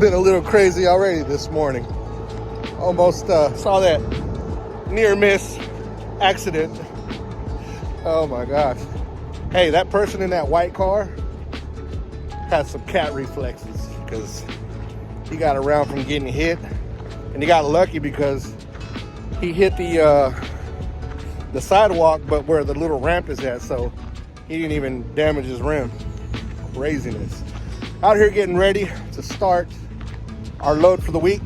been a little crazy already this morning. Almost saw that near miss accident. Oh my gosh. Hey, that person in that white car had some cat reflexes because he got around from getting hit, and he got lucky because he hit the sidewalk, but where the little ramp is at, so he didn't even damage his rim. Craziness. Out here getting ready to start our load for the week.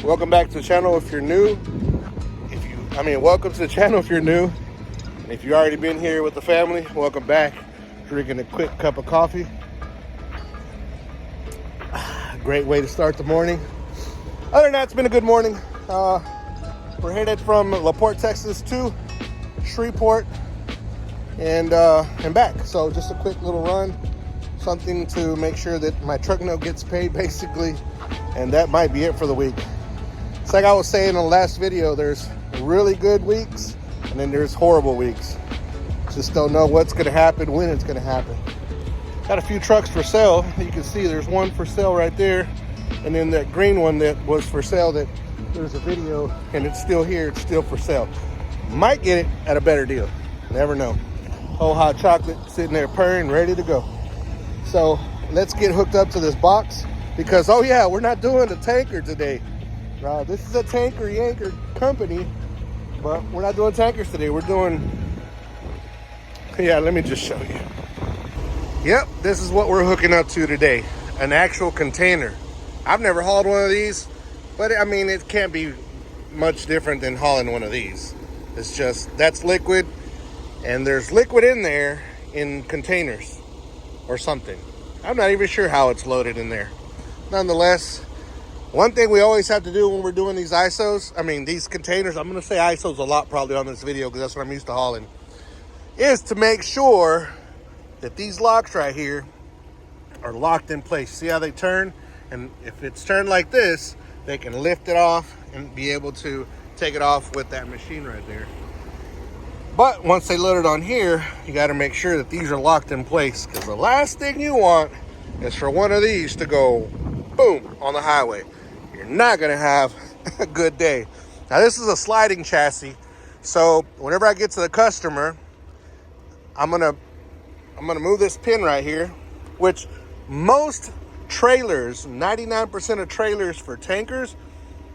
Welcome back to the channel if you're new. Welcome to the channel if you're new. And if you've already been here with the family, welcome back. Drinking a quick cup of coffee. Great way to start the morning. Other than that, it's been a good morning. We're headed from LaPorte, Texas to Shreveport and back. So just a quick little run, something to make sure that my truck note gets paid basically, and that might be it for the week. It's like I was saying in the last video, there's really good weeks and then there's horrible weeks. Just don't know what's gonna happen, when it's gonna happen. Got a few trucks for sale. You can see there's one for sale right there, and then that green one that was for sale, that there's a video and it's still here, it's still for sale. Might get it at a better deal, never know. Whole hot chocolate sitting there purring, ready to go. So let's get hooked up to this box because, oh yeah, we're not doing a tanker today. This is a tanker yanker company, but we're not doing tankers today. We're doing, yeah, let me just show you. Yep, this is what we're hooking up to today, an actual container. I've never hauled one of these, but I mean, it can't be much different than hauling one of these. It's just, that's liquid, and there's liquid in there in containers or something. I'm not even sure how it's loaded in there. Nonetheless, one thing we always have to do when we're doing these these containers, I'm gonna say ISOs a lot probably on this video because that's what I'm used to hauling, is to make sure that these locks right here are locked in place. See how they turn? And if it's turned like this, they can lift it off and be able to take it off with that machine right there. But once they load it on here, you got to make sure that these are locked in place, because the last thing you want is for one of these to go boom on the highway. You're not going to have a good day. Now this is a sliding chassis, so whenever I get to the customer, I'm gonna move this pin right here, which most trailers, 99% of trailers for tankers,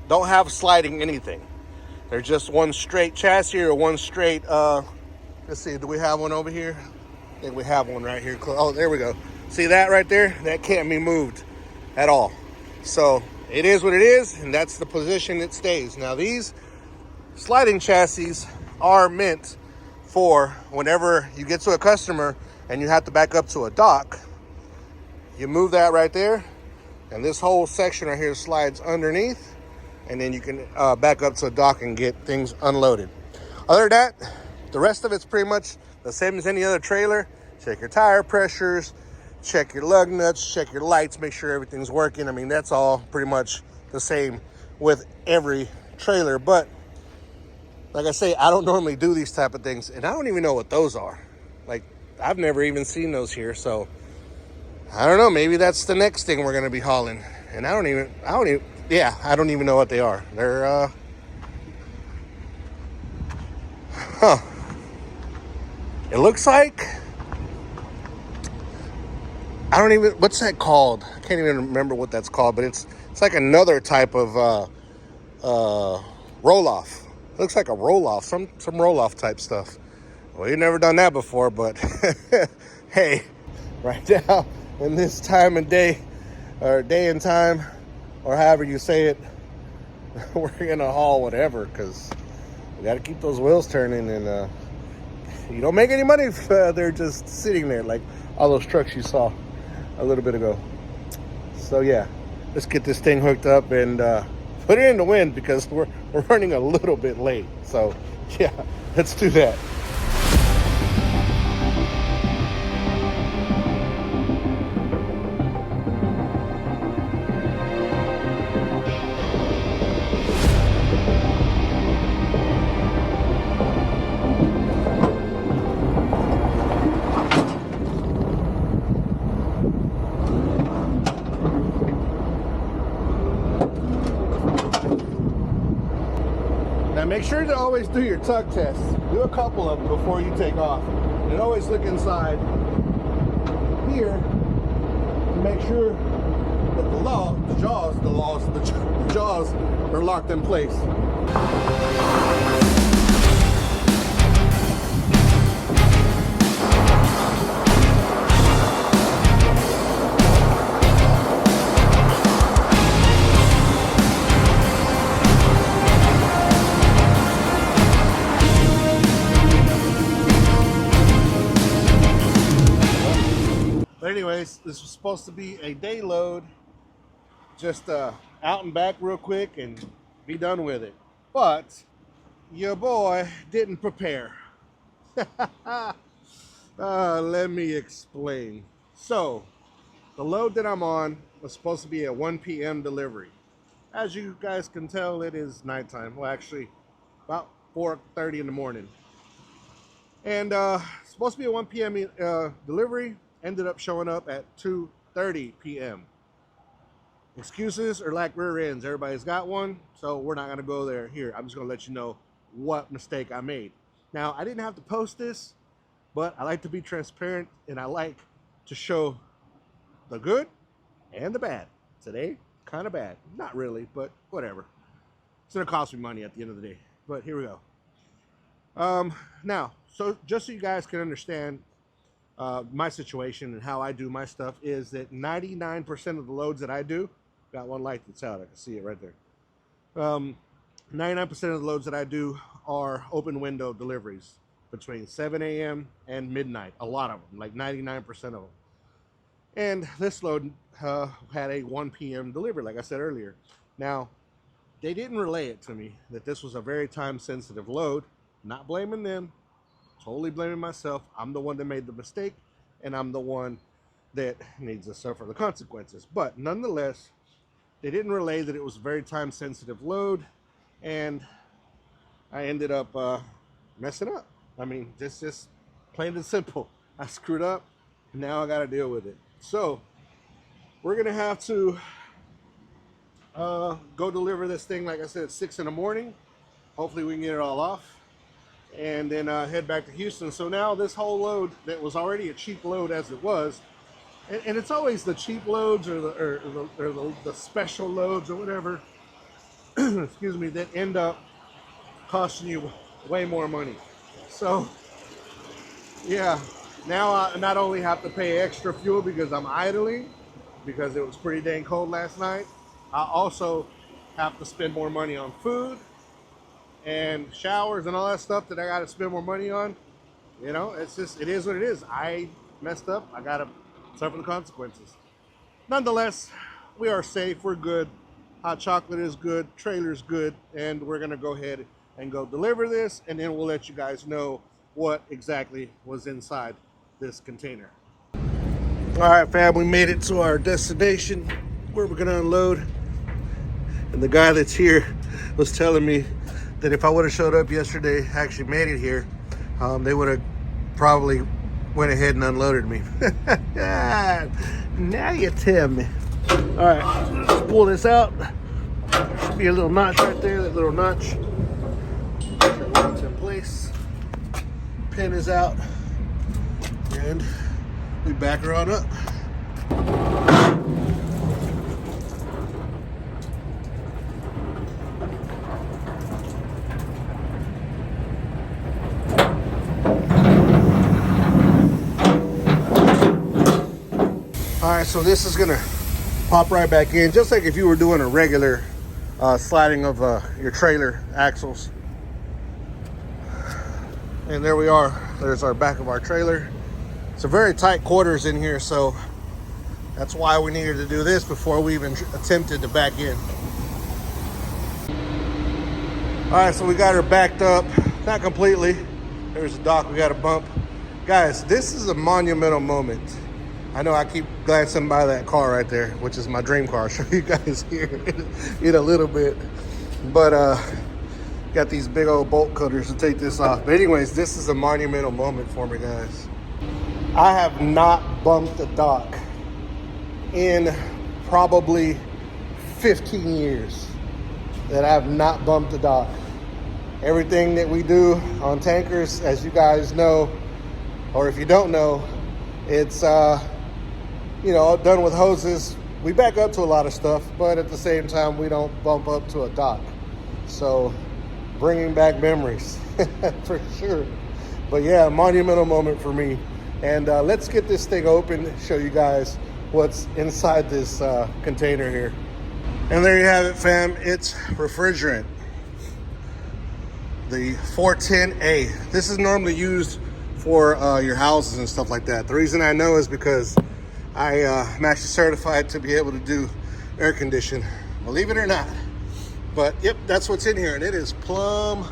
don't have sliding anything. They're just one straight chassis or one straight, let's see, do we have one over here? I think we have one right here. Oh, there we go. See that right there? That can't be moved at all. So it is what it is, and that's the position it stays. Now these sliding chassis are meant for whenever you get to a customer and you have to back up to a dock, you move that right there, and this whole section right here slides underneath, and then you can back up to a dock and get things unloaded. Other than that, the rest of it's pretty much the same as any other trailer. Check your tire pressures, check your lug nuts, check your lights, make sure everything's working. I mean, that's all pretty much the same with every trailer. But like I say, I don't normally do these type of things, and I don't even know what those are. Like, I've never even seen those here, so I don't know. Maybe that's the next thing we're gonna be hauling, and I don't even know what they are. They're it looks like, what's that called? I can't even remember what that's called, but it's like another type of roll-off. It looks like a roll-off, some roll-off type stuff. Well, you've never done that before, but hey, right now in this time and day, or day and time, or however you say it, we're gonna haul whatever, because we got to keep those wheels turning, and you don't make any money if they're just sitting there like all those trucks you saw a little bit ago. So yeah, let's get this thing hooked up and put it in the wind, because we're running a little bit late. So yeah, let's do that. Yeah, make sure to always do your tug tests. Do a couple of them before you take off. And always look inside here to make sure that the jaws are locked in place. But anyways, this was supposed to be a day load, just out and back real quick and be done with it. But your boy didn't prepare. Let me explain. So the load that I'm on was supposed to be a 1 p.m. delivery. As you guys can tell, it is nighttime. Well, actually about 4:30 in the morning. And supposed to be a 1 p.m. Delivery. Ended up showing up at 2:30 p.m. Excuses or lack rear ends. Everybody's got one, so we're not going to go there here. I'm just going to let you know what mistake I made. Now, I didn't have to post this, but I like to be transparent, and I like to show the good and the bad. Today, kind of bad. Not really, but whatever. It's going to cost me money at the end of the day, but here we go. Now, so just so you guys can understand my situation and how I do my stuff is that 99% of the loads that I do, got one light that's out, I can see it right there. 99% of the loads that I do are open window deliveries between 7 a.m. and midnight. A lot of them, like 99% of them. And this load had a 1 p.m. delivery, like I said earlier. Now, they didn't relay it to me that this was a very time-sensitive load. Not blaming them. Totally blaming myself. I'm the one that made the mistake, and I'm the one that needs to suffer the consequences. But nonetheless, they didn't relay that it was a very time-sensitive load, and I ended up messing up. I mean, just plain and simple. I screwed up, and now I got to deal with it. So we're gonna have to go deliver this thing, like I said, at 6 in the morning. Hopefully we can get it all off, and then head back to Houston. So now this whole load that was already a cheap load as it was, and it's always the cheap loads or the special loads or whatever, excuse me, that end up costing you way more money. So yeah, now I not only have to pay extra fuel because I'm idling, because it was pretty dang cold last night, I also have to spend more money on food and showers and all that stuff that I got to spend more money on. You know, it's just, it is what it is. I messed up. I got to suffer the consequences. Nonetheless, we are safe. We're good. Hot chocolate is good. Trailer's good. And we're going to go ahead and go deliver this. And then we'll let you guys know what exactly was inside this container. All right, fam, we made it to our destination where we're going to unload. And the guy that's here was telling me that if I would have showed up yesterday, actually made it here, they would have probably went ahead and unloaded me. Now you tell me. All right, let's pull this out. There should be a little notch right there, that little notch. It's in place. Pin is out. And we back her on up. All right, so this is gonna pop right back in, just like if you were doing a regular sliding of your trailer axles. And there we are. There's our back of our trailer. It's a very tight quarters in here, so that's why we needed to do this before we even attempted to back in. All right, so we got her backed up, not completely. There's a dock we got to bump. Guys, this is a monumental moment. I know I keep glancing by that car right there, which is my dream car. I'll show you guys here in a little bit. But got these big old bolt cutters to take this off. But anyways, this is a monumental moment for me, guys. I have not bumped the dock in probably 15 years that I have not bumped the dock. Everything that we do on tankers, as you guys know, or if you don't know, it's you know, done with hoses. We back up to a lot of stuff, but at the same time, we don't bump up to a dock. So bringing back memories for sure. But yeah, monumental moment for me. And let's get this thing open, show you guys what's inside this container here. And there you have it, fam. It's refrigerant. The 410A. This is normally used for your houses and stuff like that. The reason I know is because I'm actually certified to be able to do air condition, believe it or not. But yep, that's what's in here, and it is plumb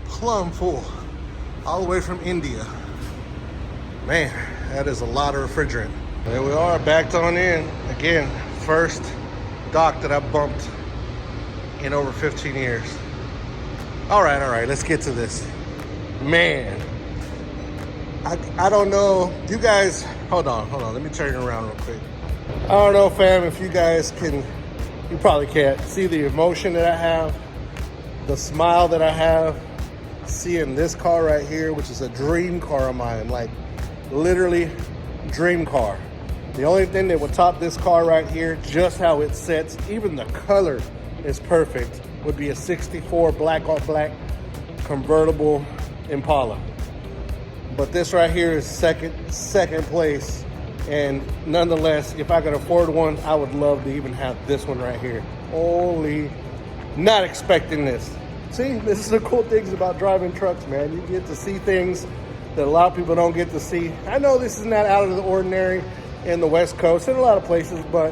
full, all the way from India. Man, that is a lot of refrigerant. There we are, backed on in. Again, first dock that I bumped in over 15 years. All right, let's get to this. Man, I don't know, you guys, hold on, let me turn it around real quick. I don't know, fam, if you guys can, you probably can't see the emotion that I have, the smile that I have, seeing this car right here, which is a dream car of mine, like literally dream car. The only thing that would top this car right here, just how it sits, even the color is perfect, would be a 64 black on black convertible Impala. But this right here is second place. And nonetheless, if I could afford one, I would love to even have this one right here. Holy, not expecting this. See, this is the cool things about driving trucks, man. You get to see things that a lot of people don't get to see. I know this is not out of the ordinary in the West Coast, in a lot of places, but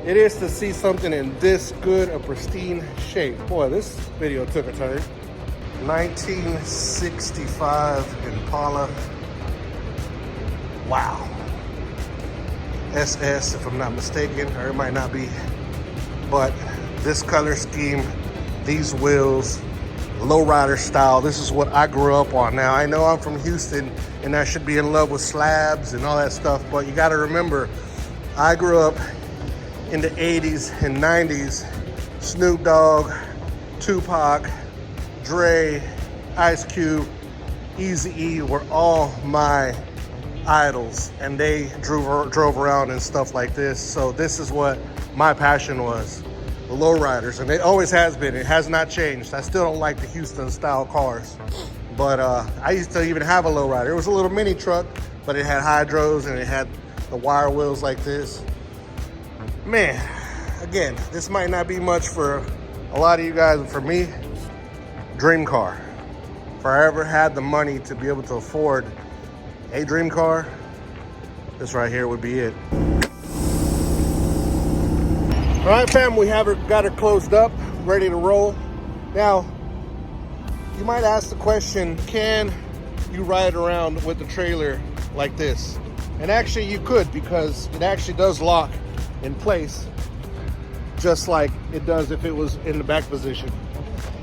it is to see something in this good, a pristine shape. Boy, this video took a turn. 1965 Impala. Wow. SS, if I'm not mistaken, or it might not be. But this color scheme, these wheels, lowrider style, this is what I grew up on. Now, I know I'm from Houston, and I should be in love with slabs and all that stuff, but you gotta remember, I grew up in the 80s and 90s. Snoop Dogg, Tupac, Dre, Ice Cube, Eazy-E were all my idols, and they drove around and stuff like this. So this is what my passion was, the lowriders, and it always has been. It has not changed. I still don't like the Houston style cars, but I used to even have a lowrider. It was a little mini truck, but it had hydros and it had the wire wheels like this. Man, again, this might not be much for a lot of you guys, but for me, dream car. If I ever had the money to be able to afford a dream car, this right here would be it. All right, fam, we have got her closed up, ready to roll. Now, you might ask the question, can you ride around with the trailer like this? And actually you could, because it actually does lock in place, just like it does if it was in the back position.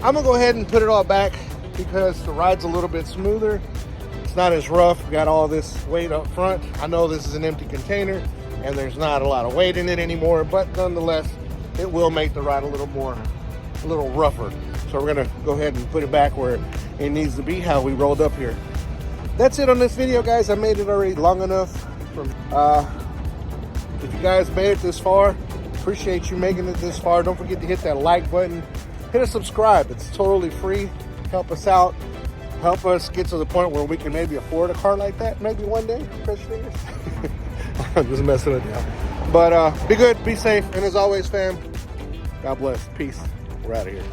I'm gonna go ahead and put it all back because the ride's a little bit smoother. It's not as rough. We got all this weight up front. I know this is an empty container and there's not a lot of weight in it anymore, but nonetheless, it will make the ride a little rougher. So we're gonna go ahead and put it back where it needs to be, how we rolled up here. That's it on this video, guys. I made it already long enough. If you guys made it this far, appreciate you making it this far. Don't forget to hit that like button. Hit a subscribe. It's totally free. Help us out. Help us get to the point where we can maybe afford a car like that. Maybe one day. Fresh fingers. I'm just messing with you. But be good, be safe. And as always, fam, God bless. Peace. We're out of here.